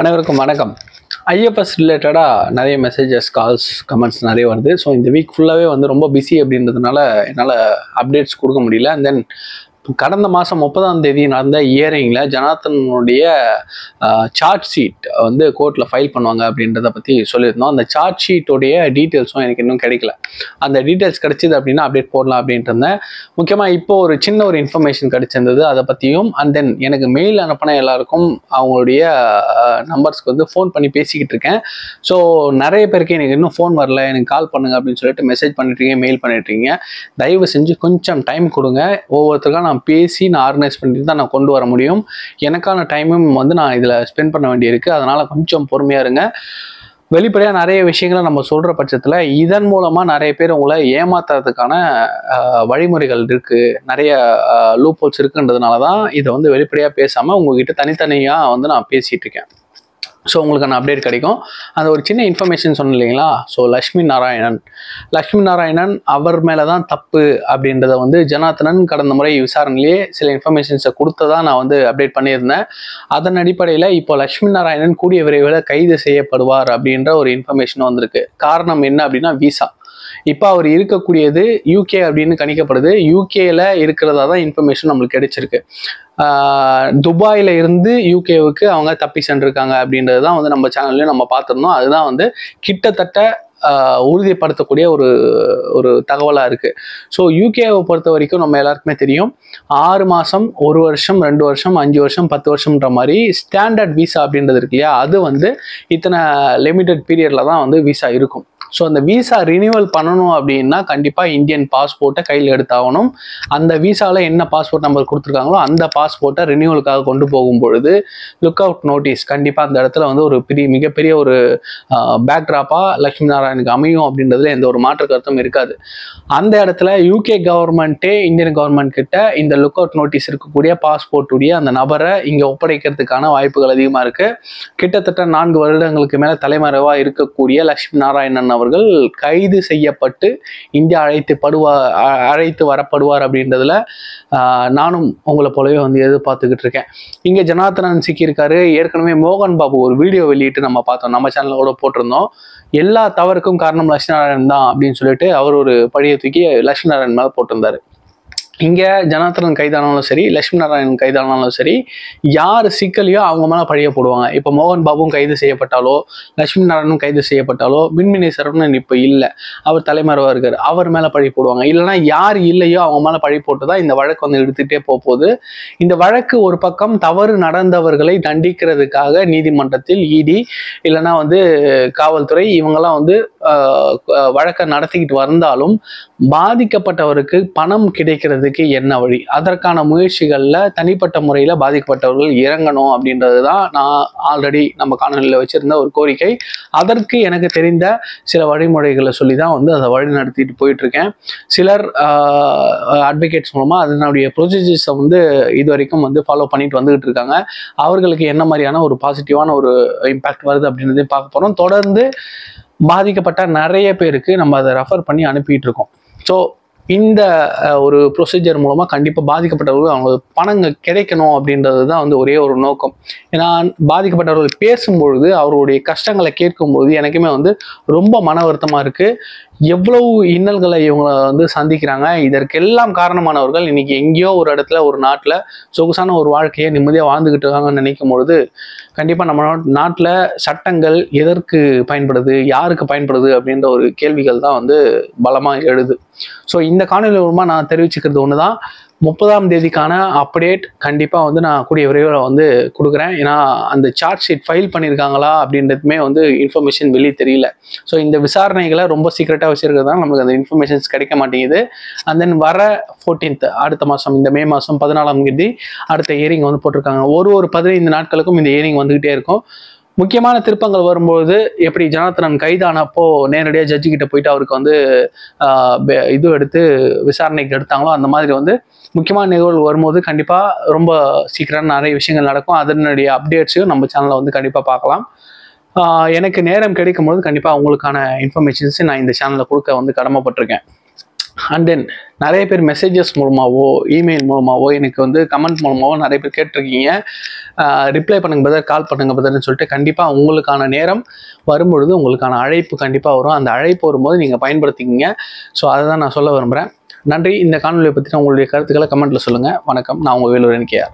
அனைவருக்கும் வணக்கம். ஐஎஃப்எஸ் ரிலேட்டடாக நிறைய மெசேஜஸ், கால்ஸ், கமெண்ட்ஸ் நிறைய வருது. ஸோ இந்த வீக் ஃபுல்லாகவே வந்து ரொம்ப பிஸி அப்படின்றதுனால என்னால் அப்டேட்ஸ் கொடுக்க முடியல. அண்ட் தென் கடந்த மாதம் 30ஆம் தேதி நடந்த இயரிங்கில் ஜனார்த்தனுடைய சார்ஜ் ஷீட் வந்து கோர்ட்டில் ஃபைல் பண்ணுவாங்க அப்படின்றத பற்றி சொல்லியிருந்தோம். அந்த சார்ஜ் ஷீட்டோடைய டீட்டெயில்ஸும் எனக்கு இன்னும் கிடைக்கல. அந்த டீட்டெயில்ஸ் கிடைச்சிது அப்படின்னா அப்டேட் போடலாம் அப்படின்ட்டு இருந்தேன். முக்கியமாக இப்போ ஒரு சின்ன ஒரு இன்ஃபர்மேஷன் கிடைச்சிருந்தது, அதை பற்றியும். அண்ட் தென் எனக்கு மெயில் அனுப்பின எல்லாருக்கும் அவங்களுடைய நம்பர்ஸ்க்கு வந்து ஃபோன் பண்ணி பேசிக்கிட்டு இருக்கேன். ஸோ நிறைய பேருக்கு எனக்கு இன்னும் ஃபோன் வரல, எனக்கு கால் பண்ணுங்க அப்படின்னு சொல்லிட்டு மெசேஜ் பண்ணிட்டுருக்கீங்க, மெயில் பண்ணிட்டுருக்கீங்க. தயவு செஞ்சு கொஞ்சம் டைம் கொடுங்க. ஒவ்வொருத்தருக்காக நான் பேசி நான் ஆர்கனைஸ் பண்ணிட்டு தான் நான் கொண்டு வர முடியும். எனக்கான டைமும் வந்து நான் இதில் ஸ்பெண்ட் பண்ண வேண்டியிருக்கு. அதனால் கொஞ்சம் பொறுமையாக இருங்க. வெளிப்படையாக நிறைய விஷயங்களை நம்ம சொல்கிற பட்சத்தில் இதன் மூலமாக நிறைய பேர் உங்களை ஏமாத்துறதுக்கான வழிமுறைகள் இருக்குது, நிறைய லூப் ஹோல்ஸ் இருக்குன்றதுனால தான் இதை வந்து வெளிப்படையாக பேசாமல் உங்ககிட்ட தனித்தனியாக வந்து நான் பேசிகிட்டு இருக்கேன். ஸோ உங்களுக்கான அப்டேட் கிடைக்கும். அந்த ஒரு சின்ன இன்ஃபர்மேஷன் சொன்னேன் இல்லைங்களா? ஸோ லக்ஷ்மி நாராயணன் அவர் மேலே தான் தப்பு அப்படின்றத வந்து ஜனார்த்தனன் கடந்த முறை விசாரணையிலேயே சில இன்ஃபர்மேஷன்ஸை கொடுத்ததா நான் வந்து அப்டேட் பண்ணியிருந்தேன். அதன் அடிப்படையில் இப்போ லக்ஷ்மி நாராயணன் கூடிய விரைவில் கைது செய்யப்படுவார் அப்படின்ற ஒரு இன்ஃபர்மேஷன் வந்திருக்கு. காரணம் என்ன அப்படின்னா விசா. இப்போ அவர் இருக்கக்கூடியது யூகே அப்படின்னு கணிக்கப்படுது. யூகேல இருக்கிறதா தான் இன்ஃபர்மேஷன் நம்மளுக்கு கிடைச்சிருக்கு. துபாயில இருந்து யூகேவுக்கு அவங்க தப்பி சென்றிருக்காங்க அப்படின்றது தான் வந்து நம்ம சேனல்லையும் நம்ம பார்த்துருந்தோம். அதுதான் வந்து கிட்டத்தட்ட உறுதிப்படுத்தக்கூடிய ஒரு தகவலாக இருக்குது. ஸோ யூகேவை பொறுத்த வரைக்கும் நம்ம எல்லாருக்குமே தெரியும், 6 மாதம், 1 வருஷம், 2 வருஷம், 5 வருஷம், 10 வருஷம்ன்ற மாதிரி ஸ்டாண்டர்ட் விசா அப்படின்றது இருக்கு இல்லையா? அது வந்து இத்தனை லிமிடெட் பீரியடில் தான் வந்து விசா இருக்கும். ஸோ அந்த விசா ரினியூவல் பண்ணணும் அப்படின்னா கண்டிப்பாக இந்தியன் பாஸ்போர்ட்டை கையில் எடுத்தாகணும். அந்த விசாவில் என்ன பாஸ்போர்ட் நம்பர் கொடுத்துருக்காங்களோ அந்த பாஸ்போர்ட்டை ரினியூவலுக்காக கொண்டு போகும்பொழுது லுக் அவுட் நோட்டீஸ் கண்டிப்பாக அந்த இடத்துல வந்து ஒரு மிகப்பெரிய ஒரு பேக்ட்ராப்பாக லக்ஷ்மி நாராயணுக்கு அமையும் அப்படின்றதுல எந்த ஒரு மாற்று கருத்தும் இருக்காது. அந்த இடத்துல யூகே கவர்மெண்ட்டே இந்தியன் கவர்மெண்ட் கிட்ட இந்த லுக் அவுட் நோட்டீஸ் இருக்கக்கூடிய பாஸ்போர்ட்டுடைய அந்த நபரை இங்கே ஒப்படைக்கிறதுக்கான வாய்ப்புகள் அதிகமாக இருக்குது. கிட்டத்தட்ட 4 வருடங்களுக்கு மேலே தலைமறைவாக இருக்கக்கூடிய லக்ஷ்மி நாராயணன் அவர்கள் கைது செய்யப்பட்டு இந்தியா அழைத்து வரப்படுவார் அப்படின்றதுல நானும் உங்களை போலவே வந்து எதிர்பார்த்துக்கிட்டு இருக்கேன். இங்கே ஜனார்த்தனன் சிக்கியிருக்காரு. ஏற்கனவே மோகன் பாபு ஒரு வீடியோ வெளியிட்டு நம்ம பார்த்தோம், நம்ம சேனல்ல கூட போட்டிருந்தோம். எல்லா தவறுக்கும் காரணம் லக்ஷ்மி நாராயணன் தான் அப்படின்னு சொல்லிட்டு அவர் ஒரு பழியை தூக்கி லக்ஷ்மி நாராயணன் மேலே போட்டிருந்தாரு. இங்கே ஜனார்த்தனன் கைதானாலும் சரி, லக்ஷ்மி நாராயணன் கைதானாலும் சரி, யார் சிக்கலையோ அவங்க மேலே பழிய போடுவாங்க. இப்போ மோகன் பாபுவும் கைது செய்யப்பட்டாலோ, லக்ஷ்மி நாராயணனும் கைது செய்யப்பட்டாலோ, மின்மினி சரவணன் இப்போ இல்லை, அவர் தலைமறைவாக இருக்கார், அவர் மேலே பழி போடுவாங்க. இல்லைனா யார் இல்லையோ அவங்க மேலே பழி போட்டு தான் இந்த வழக்கு வந்து எடுத்துகிட்டே போகுது. இந்த வழக்கு ஒரு பக்கம் தவறு நடந்தவர்களை தண்டிக்கிறதுக்காக நீதிமன்றத்தில் இடி இல்லைனா வந்து காவல்துறை இவங்கெல்லாம் வந்து வழக்கை நடத்திக்கிட்டு வந்தாலும் பாதிக்கப்பட்டவருக்கு பணம் கிடைக்கிறதுக்கு என்ன வழி, அதற்கான முயற்சிகளில் தனிப்பட்ட முறையில் பாதிக்கப்பட்டவர்கள் இறங்கணும் அப்படின்றது தான் நான் ஆல்ரெடி நம்ம காணொலியில் வச்சிருந்த ஒரு கோரிக்கை. அதற்கு எனக்கு தெரிந்த சில வழிமுறைகளை சொல்லி தான் வந்து அதை வழி நடத்திட்டு போயிட்டு இருக்கேன். சிலர் அட்வொகேட்ஸ் மூலமாக அதனுடைய ப்ரொசீஜர்ஸை வந்து இது வரைக்கும் வந்து ஃபாலோ பண்ணிட்டு வந்துகிட்டு இருக்காங்க. அவர்களுக்கு என்ன மாதிரியான ஒரு பாசிட்டிவான ஒரு இம்பேக்ட் வருது அப்படின்றதையும் பார்க்க போகிறோம். தொடர்ந்து பாதிக்கப்பட்ட நிறைய பேருக்கு நம்ம அதை ரெஃபர் பண்ணி அனுப்பிட்டு இருக்கோம். ஸோ இந்த ஒரு ப்ரொசீஜர் மூலமாக கண்டிப்பாக பாதிக்கப்பட்டவர்கள் அவங்களுக்கு பணங்கள் கிடைக்கணும் அப்படின்றது தான் வந்து ஒரே ஒரு நோக்கம். ஏன்னா பாதிக்கப்பட்டவர்கள் பேசும்பொழுது அவருடைய கஷ்டங்களை கேட்கும்பொழுது எனக்குமே வந்து ரொம்ப மன வருத்தமாக இருக்குது. எவ்வளவு இன்னல்களை இவங்களை வந்து சந்திக்கிறாங்க. இதற்கெல்லாம் காரணமானவர்கள் இன்னைக்கு எங்கேயோ ஒரு இடத்துல ஒரு நாட்டில் சொகுசான ஒரு வாழ்க்கையை நிம்மதியாக வாழ்ந்துக்கிட்டு இருக்காங்கன்னு நினைக்கும் பொழுது கண்டிப்பாக நம்ம நாட்டில் சட்டங்கள் எதற்கு பயன்படுது, யாருக்கு பயன்படுது அப்படின்ற ஒரு கேள்விகள் தான் வந்து பலமாக எழுது. ஸோ இந்த காணொலி மூலமாக நான் தெரிவிச்சுக்கிறது ஒன்று தான், 30ஆம் தேதிக்கான அப்டேட் கண்டிப்பாக வந்து நான் கூடிய விரைவில் வந்து கொடுக்குறேன். ஏன்னா அந்த சார்ஜ் ஷீட் ஃபைல் பண்ணியிருக்காங்களா அப்படின்றதுமே வந்து இன்ஃபர்மேஷன் வெளியே தெரியல. ஸோ இந்த விசாரணைகளை ரொம்ப சீக்கிரட்டாக வச்சுருக்கிறதுனால நமக்கு அந்த இன்ஃபர்மேஷன்ஸ் கிடைக்க மாட்டேங்குது. அண்ட் தென் வர 14th அடுத்த மாதம், இந்த மே மாதம் 14ஆம் தேதி அடுத்த ஹியரிங் வந்து போட்டிருக்காங்க. ஒரு 15 நாட்களுக்கும் இந்த ஹியரிங் வந்துக்கிட்டே இருக்கும். முக்கியமான திருப்பங்கள் வரும்போது எப்படி ஜனார்த்தனன் கைதானப்போ நேரடியாக ஜட்ஜி கிட்ட போயிட்டு அவருக்கு வந்து இது எடுத்து விசாரணைக்கு எடுத்தாங்களோ அந்த மாதிரி வந்து முக்கியமான நிகழ்வு வரும்போது கண்டிப்பாக ரொம்ப சீக்கிரம் நிறைய விஷயங்கள் நடக்கும். அதனுடைய அப்டேட்ஸையும் நம்ம சேனலில் வந்து கண்டிப்பாக பார்க்கலாம். எனக்கு நேரம் கிடைக்கும் போது கண்டிப்பாக உங்களுக்கான இன்ஃபர்மேஷன்ஸ் நான் இந்த சேனலில் கொடுக்க வந்து கடமைப்பட்டிருக்கேன். அண்ட் தென் நிறைய பேர் மெசேஜஸ் மூலமாகவோ இமெயில் மூலமாகவோ எனக்கு வந்து கமெண்ட் மூலமாகவோ நிறைய பேர் கேட்டிருக்கீங்க. ரிப்ளை பண்ணுங்க பிரதர், கால் பண்ணுங்க பிரதர்னு சொல்லிட்டு. கண்டிப்பாக உங்களுக்கான நேரம் வரும்பொழுது உங்களுக்கான அழைப்பு கண்டிப்பாக வரும். அந்த அழைப்பு வரும்போது நீங்கள் பயன்படுத்திக்கிங்க. ஸோ அதை தான் நான் சொல்ல விரும்புகிறேன். நன்றி. இந்த காணொலியை பற்றின உங்களுடைய கருத்துக்களை கமெண்ட்டில் சொல்லுங்கள். வணக்கம். நான் உங்கள் வேலூர் NKR.